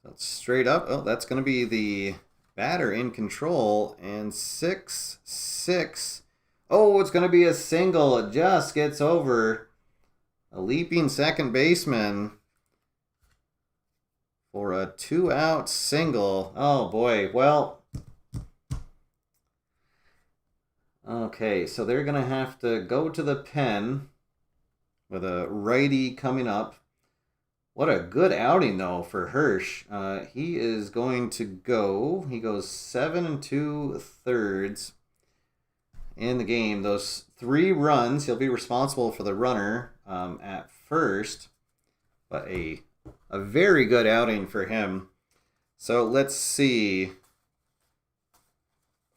So straight up. Oh, that's going to be the batter in control. And 6-6. Oh, it's going to be a single. It just gets over a leaping second baseman for a 2-out single. Oh, boy. Well, okay, so they're going to have to go to the pen with a righty coming up. What a good outing, though, for Hirsch. He is going to go. He goes 7 2/3 in the game. Those 3 runs, he'll be responsible for the runner at first. But a very good outing for him. So let's see.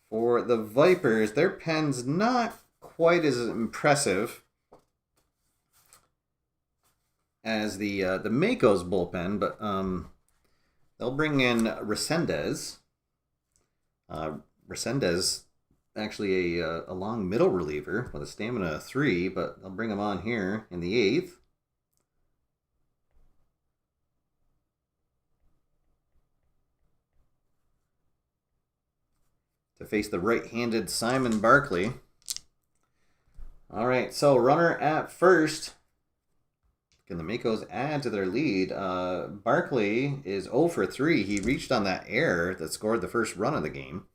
For the Vipers, their pen's not quite as impressive as the Makos bullpen, but they'll bring in Resendez. Resendez, actually a long middle reliever with a stamina of 3, but they'll bring him on here in the 8th. To face the right-handed Simon Barkley. All right, so runner at first. Can the Makos add to their lead? Barkley is 0 for 3. He reached on that error that scored the first run of the game,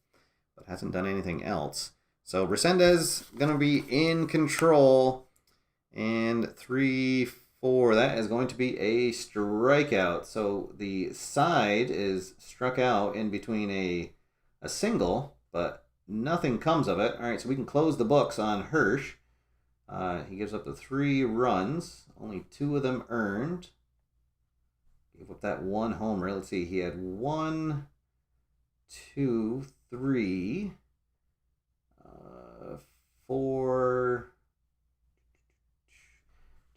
but hasn't done anything else. So Resendez going to be in control. And 3, 4. That is going to be a strikeout. So the side is struck out in between a single, but nothing comes of it. All right, so we can close the books on Hirsch. He gives up the 3 runs, only 2 of them earned. Gave up that 1 homer. Let's see, he had 1, 2, 3, 4,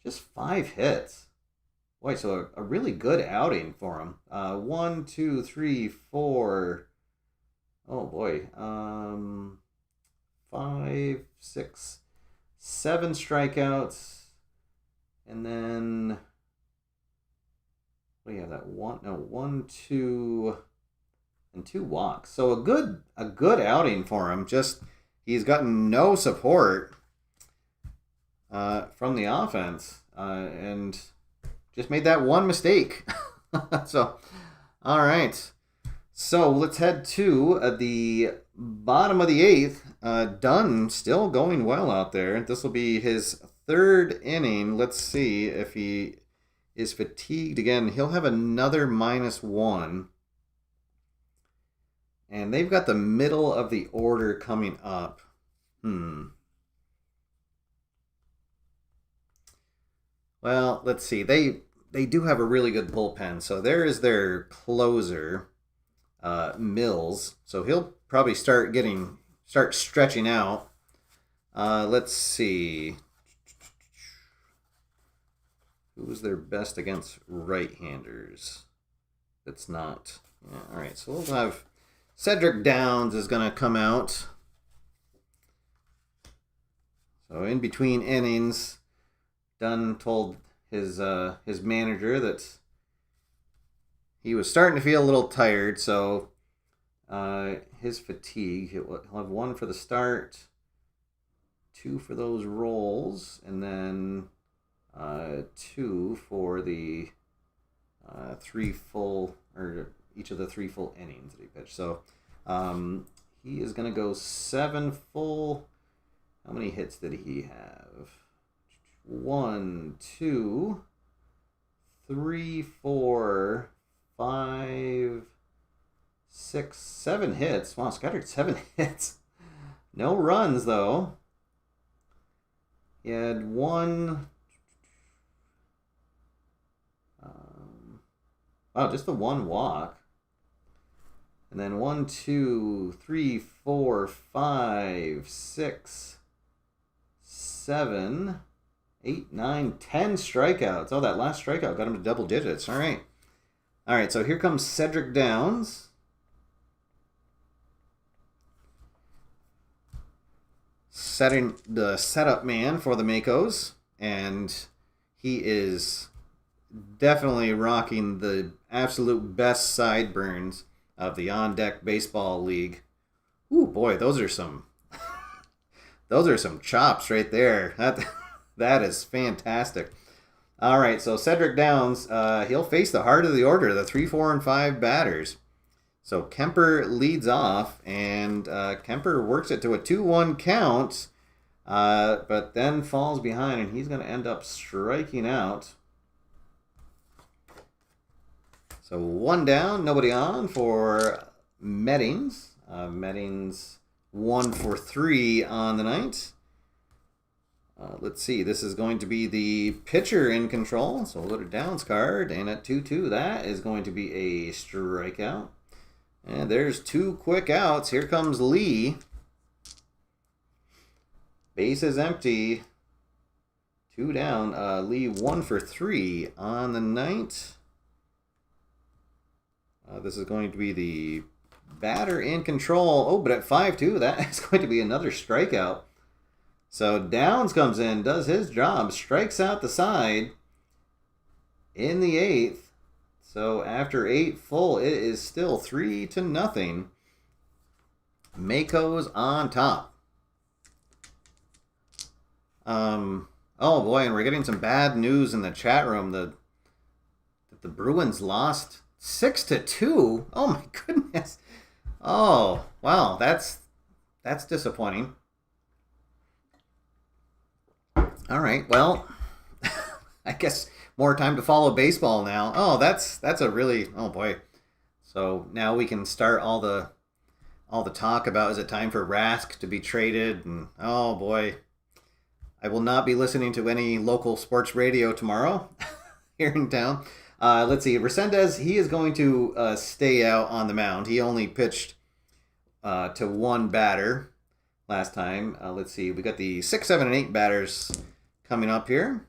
just 5 hits. Boy, so a really good outing for him. 1, 2, 3, 4. Oh boy. 5, 6, 7 strikeouts. And then what do you have? That 1, 2, and 2 walks. So a good outing for him. Just he's gotten no support from the offense, and just made that one mistake. So, all right. So let's head to the bottom of the 8th. Dunn still going well out there. This will be his 3rd inning. Let's see if he is fatigued again. He'll have another -1. And they've got the middle of the order coming up. Well, let's see. They do have a really good bullpen. So there is their closer, Mills. So he'll probably start stretching out. Let's see. Who was their best against right-handers? That's not. Yeah, all right, so we'll have Cedric Downs is going to come out. So in between innings, Dunn told his manager that he was starting to feel a little tired, so his fatigue, he'll have 1 for the start, 2 for those rolls, and then 2 for the 3 full, or each of the 3 full innings that he pitched. So he is going to go 7 full. How many hits did he have? 1, 2, 3, 4, 5, 6, 7 hits. Wow, scattered 7 hits. No runs, though. He had 1. Wow, just the 1 walk. And then 1, 2, 3, 4, 5, 6, 7, 8, 9, 10 strikeouts. Oh, that last strikeout got him to double digits. All right. All right, so here comes Cedric Downs. Setting the setup man for the Makos. And he is definitely rocking the absolute best sideburns of the On Deck Baseball League. Ooh, boy, those are some chops right there. That is fantastic. All right, so Cedric Downs, he'll face the heart of the order, the 3, 4, and 5 batters. So Kemper leads off, and Kemper works it to a 2-1 count, but then falls behind, and he's going to end up striking out. So 1 down, nobody on for Meddings. Meddings 1 for 3 on the night. Let's see, this is going to be the pitcher in control. So we'll go to Downs card, and at 2-2, that is going to be a strikeout. And there's 2 quick outs. Here comes Lee. Base is empty. 2 down. Lee 1 for 3 on the night. This is going to be the batter in control. Oh, but at 5-2, that is going to be another strikeout. So Downs comes in, does his job, strikes out the side in the 8th. So after 8 full, it is still 3-0. Makos on top. Oh boy, and we're getting some bad news in the chat room that the Bruins lost 6-2. Oh my goodness. Oh, wow, that's disappointing. All right, well, I guess more time to follow baseball now. Oh, that's a really, oh boy. So now we can start all the talk about, is it time for Rask to be traded? And oh boy, I will not be listening to any local sports radio tomorrow here in town. Let's see, Resendez, he is going to stay out on the mound. He only pitched to one batter last time. Let's see, we got the 6, 7, and 8 batters coming up here.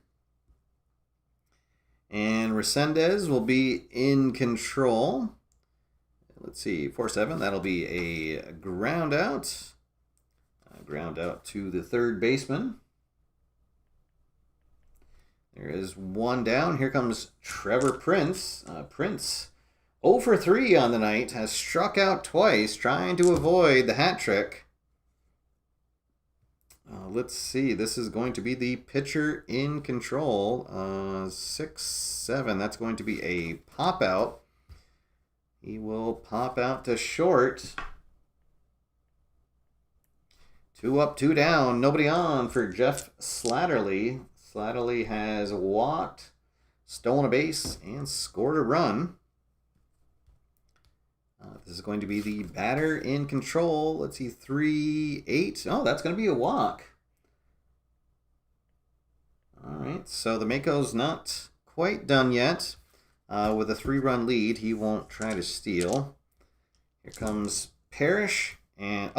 And Resendez will be in control. Let's see, 4-7, that'll be a ground out. Ground out to the third baseman. There is one down. Here comes Trevor Prince. Prince, 0 for 3 on the night, has struck out twice, trying to avoid the hat trick. Let's see, this is going to be the pitcher in control. 6-7, that's going to be a pop out. He will pop out to short. 2 up, 2 down. Nobody on for Jeff Slattery. Slattery has walked, stolen a base, and scored a run. This is going to be the batter in control. Let's see, 3-8. Oh, that's going to be a walk. All right, so the Makos not quite done yet. With a 3-run lead, he won't try to steal. Here comes Parrish, and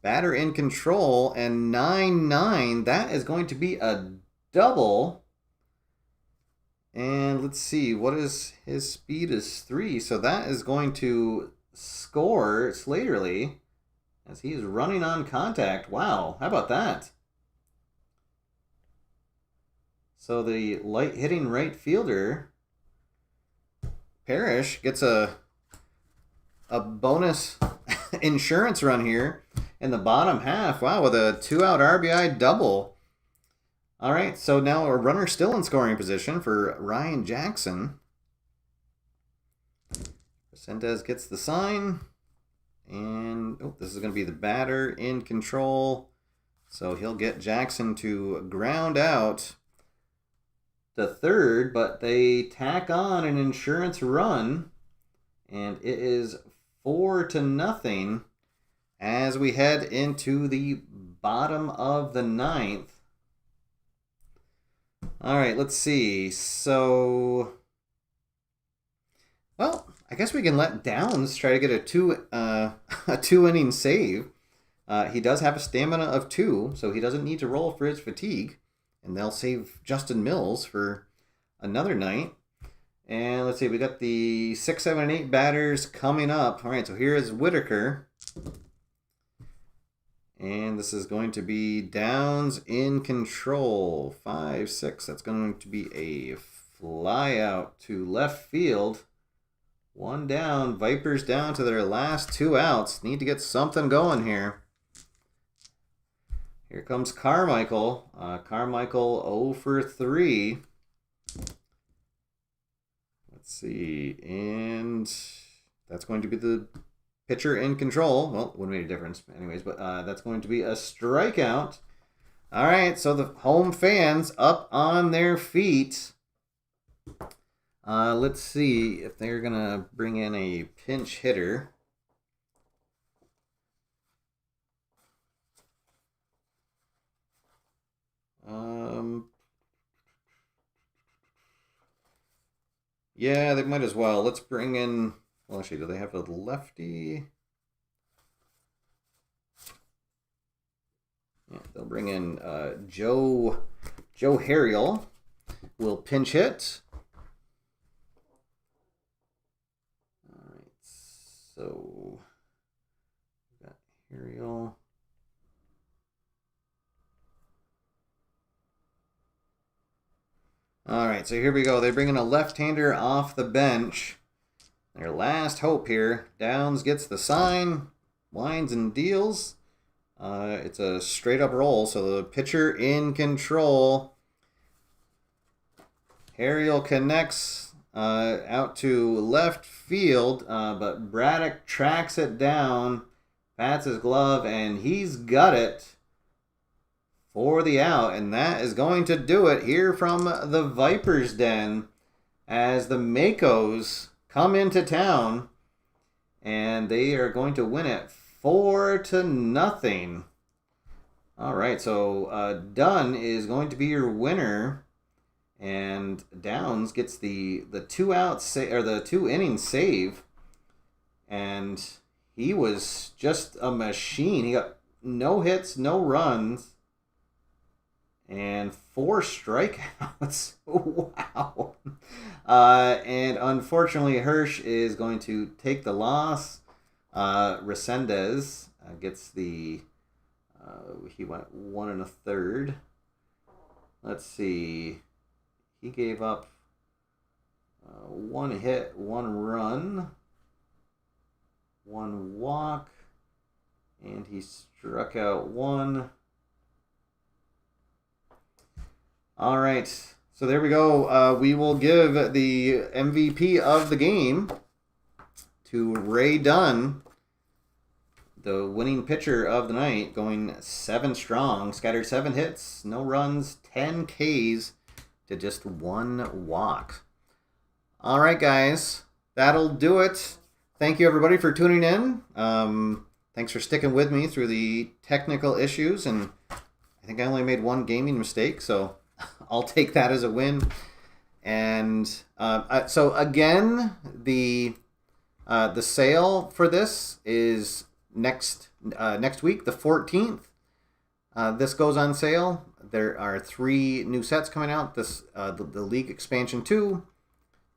batter in control, and 9-9. That is going to be a double. And let's see, what is his speed is 3, so that is going to score Slattery as he's running on contact. Wow, how about that? So the light hitting right fielder, Parrish, gets a bonus insurance run here in the bottom half. Wow, with a 2-out RBI double. All right, so now a runner still in scoring position for Ryan Jackson. Resendez gets the sign. And this is going to be the batter in control. So he'll get Jackson to ground out the third, but they tack on an insurance run, and it is 4-0 as we head into the bottom of the 9th. All right, let's see. So, well, I guess we can let Downs try to get a 2-inning save. He does have a stamina of 2, so he doesn't need to roll for his fatigue. And they'll save Justin Mills for another night. And let's see, we got the 6, 7, and 8 batters coming up. All right, so here is Whitaker. And this is going to be Downs in control. 5-6. That's going to be a fly out to left field. 1 down. Vipers down to their last 2 outs. Need to get something going here. Here comes Carmichael. Carmichael 0 for 3. Let's see. And that's going to be the pitcher in control. Well, it wouldn't make a difference anyways, but that's going to be a strikeout. All right, so the home fans up on their feet. Let's see if they're going to bring in a pinch hitter. Yeah, they might as well. Let's bring in, well, actually, do they have a lefty? Yeah, they'll bring in Joe Harriel will pinch hit. All right, so we got Harriel. All right, so here we go. They're bringing a left-hander off the bench. Their last hope here. Downs gets the sign, winds and deals. It's a straight-up roll, so the pitcher in control. Harriel connects out to left field, but Braddock tracks it down, pats his glove, and he's got it for the out, and that is going to do it here from the Viper's Den as the Makos come into town, and they are going to win it 4-0. All right, so Dunn is going to be your winner, and Downs gets the 2-out or the 2-inning save, and he was just a machine. He got no hits, no runs, and 4 strikeouts. Wow. And unfortunately, Hirsch is going to take the loss. Resendez gets the... he went 1 1/3. Let's see. He gave up 1 hit, 1 run, 1 walk, and he struck out 1. All right, so there we go. We will give the MVP of the game to Ray Dunn, the winning pitcher of the night, going 7 strong, scattered 7 hits, no runs, 10 Ks to just 1 walk. All right, guys, that'll do it. Thank you, everybody, for tuning in. Thanks for sticking with me through the technical issues, and I think I only made 1 gaming mistake, so I'll take that as a win. And so again, the sale for this is next week, the 14th. This goes on sale. There are 3 new sets coming out. This the League Expansion 2,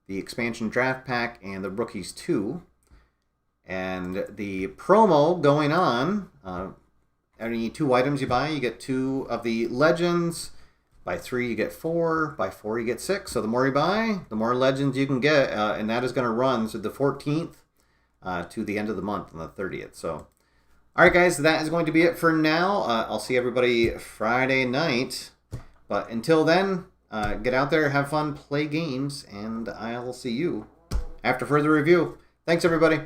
the Expansion Draft Pack, and the Rookies 2. And the promo going on, any 2 items you buy, you get 2 of the Legends. By 3, you get 4. By 4, you get 6. So the more you buy, the more Legends you can get. And that is going to run through the 14th to the end of the month on the 30th. So, all right, guys, that is going to be it for now. I'll see everybody Friday night. But until then, get out there, have fun, play games, and I'll see you after further review. Thanks, everybody.